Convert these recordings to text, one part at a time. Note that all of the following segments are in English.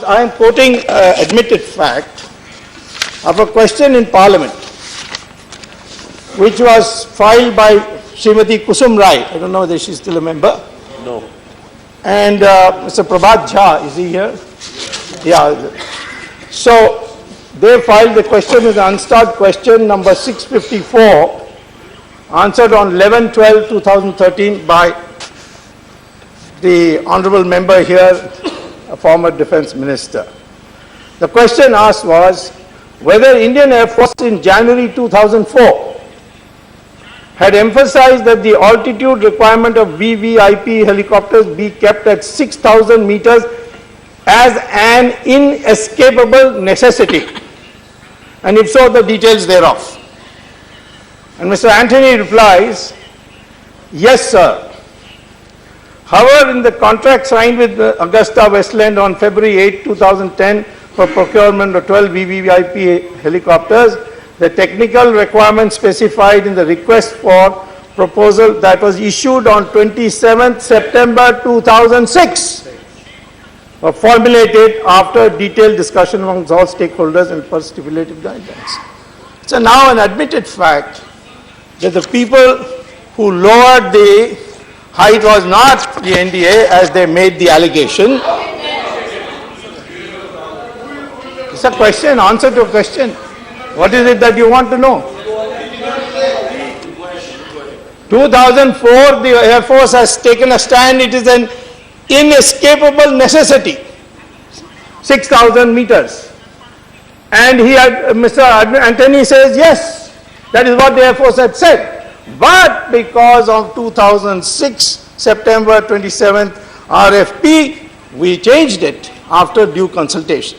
I am quoting admitted fact of a question in Parliament which was filed by Srimati Kusum Rai. I don't know whether she is still a member. No. And Mr. Prabhat Jha, is he here? Yeah. So they filed the question as unstarred question number 654, answered on 11/12/2013 by the honorable member here, a former defense minister. The question asked was whether Indian Air Force in January 2004 had emphasized that the altitude requirement of VVIP helicopters be kept at 6,000 meters as an inescapable necessity, and if so, the details thereof. And Mr. Anthony replies, yes, sir. However, in the contract signed with AgustaWestland on February 8, 2010 for procurement of 12 VVIP helicopters, the technical requirements specified in the request for proposal that was issued on 27th September 2006 were formulated after detailed discussion amongst all stakeholders and per stipulated guidelines. So now an admitted fact that the people who lowered the height was not the NDA as they made the allegation. It's a question, answer to a question. What is it that you want to know? 2004, the Air Force has taken a stand. It is an inescapable necessity. 6,000 meters. And he had, Mr. Anthony says, yes, that is what the Air Force had said. But because of 2006, September 27th RFP, we changed it after due consultation.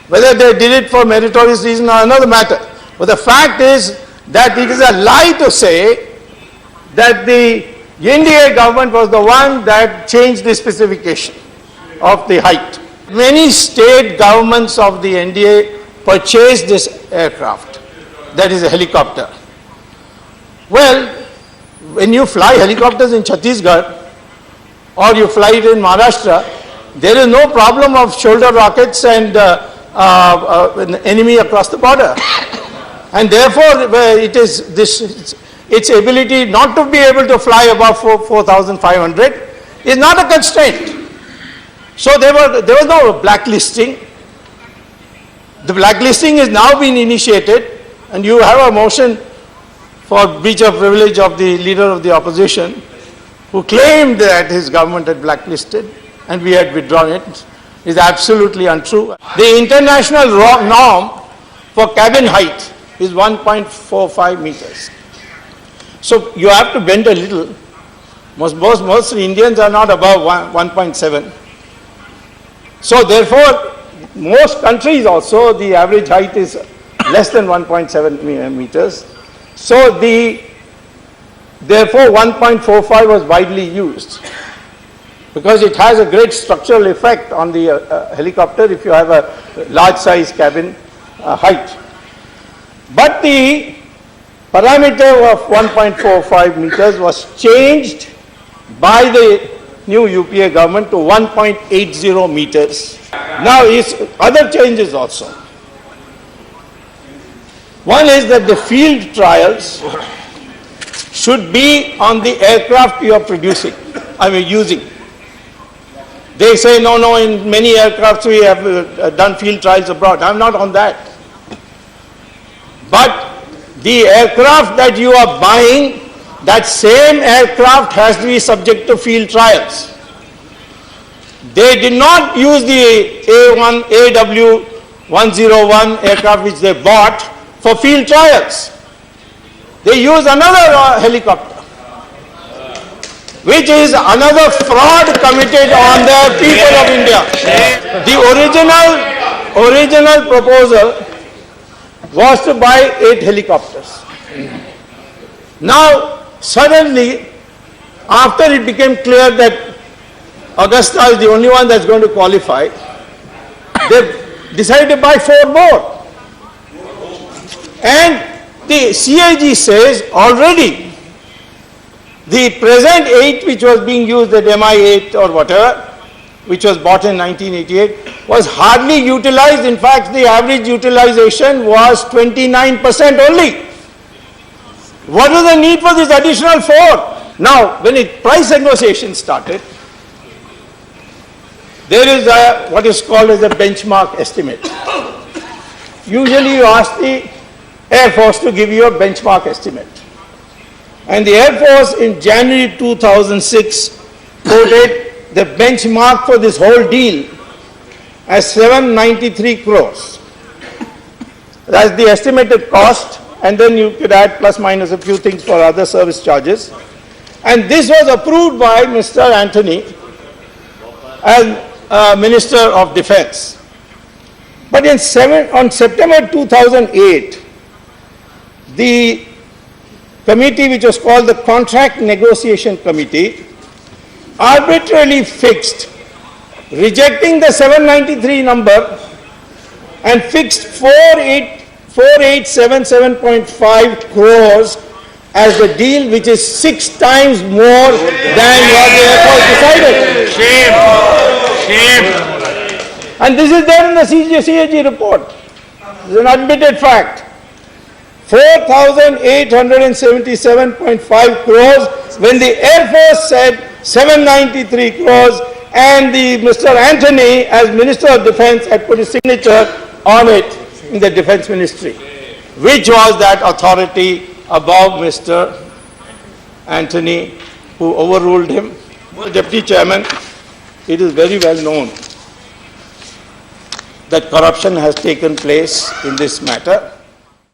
Whether they did it for meritorious reason or another matter. But the fact is that it is a lie to say that the NDA government was the one that changed the specification of the height. Many state governments of the NDA purchased this aircraft, that is a helicopter. Well, when you fly helicopters in Chhattisgarh or you fly it in Maharashtra, there is no problem of shoulder rockets and an enemy across the border. And therefore, it is its ability not to be able to fly above 4,500 is not a constraint. So there was no blacklisting. The blacklisting is now being initiated, and you have a motion for breach of privilege of the leader of the opposition, who claimed that his government had blacklisted and we had withdrawn it, is absolutely untrue. The international norm for cabin height is 1.45 meters. So you have to bend a little. Most Indians are not above 1.7. So therefore, most countries also, the average height is less than 1.7 meters. So therefore 1.45 was widely used because it has a great structural effect on the helicopter if you have a large size cabin height. But the parameter of 1.45 meters was changed by the new UPA government to 1.80 meters. Now is other changes also. One is that the field trials should be on the aircraft you are using. They say, no, in many aircrafts we have done field trials abroad. I'm not on that. But the aircraft that you are buying, that same aircraft has to be subject to field trials. They did not use the AW101 aircraft which they bought for field trials. They use another helicopter, which is another fraud committed on the people of India. The original proposal was to buy 8 helicopters. Now, suddenly, after it became clear that Augusta is the only one that's going to qualify, they decided to buy 4 more. And the CAG says already the present 8 which was being used at MI8 or whatever which was bought in 1988, was hardly utilized. In fact, the average utilization was 29% only. What was the need for this additional 4? Now, when price negotiation started, there is what is called as a benchmark estimate. Usually you ask the Air Force to give you a benchmark estimate. And the Air Force in January 2006 quoted the benchmark for this whole deal as 793 crores. That's the estimated cost, and then you could add plus minus a few things for other service charges. And this was approved by Mr. Antony as Minister of Defense. But on September 2008, the committee, which was called the Contract Negotiation Committee, arbitrarily fixed, rejecting the 793 number, and fixed 4877.5 crores as the deal, which is 6 times more than what the Air Force decided. Shame! Shame! And this is there in the CAG report. This is an admitted fact. 4,877.5 crores when the Air Force said 793 crores, and Mr. Antony, as Minister of Defense, had put his signature on it in the Defense Ministry. Which was that authority above Mr. Antony who overruled him? The Deputy Chairman, it is very well known that corruption has taken place in this matter.